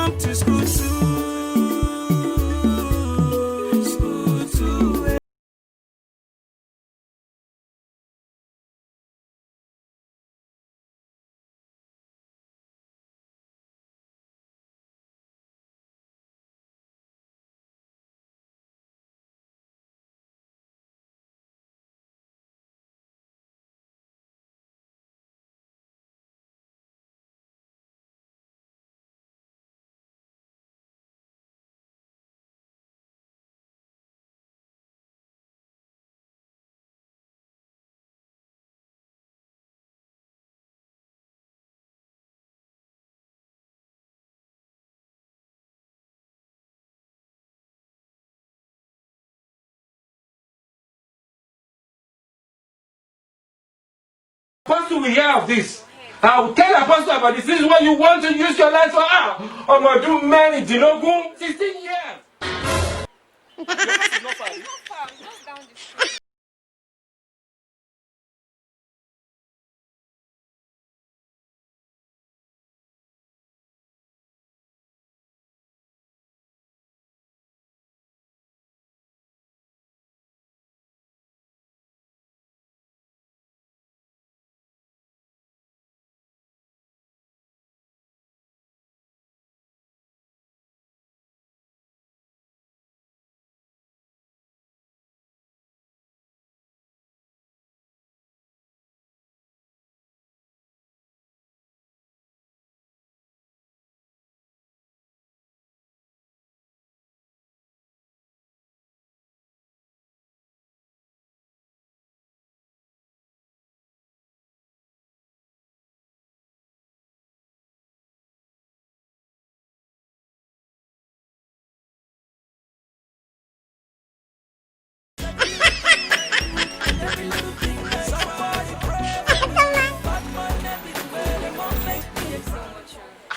come to school too. School too. Apostle will hear of this. I will tell Apostle about this. This is what you want to use your life for. I'm going to do many Dinogun 16 years. Your house is not far. It's not far. Just down the street.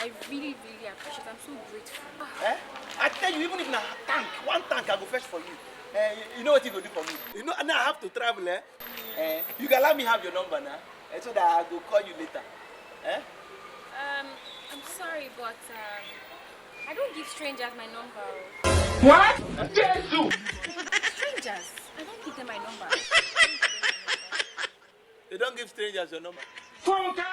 I really appreciate it. I'm so grateful. Eh? I tell you, even if na tank, one tank I go fetch for you. You know what you go do for me? You know, now I have to travel. You can let me have your number now, so that I go call you later. I'm sorry, but I don't give strangers my number. What? Jesus! Strangers? I don't give them my number. They don't give strangers your number. Funka!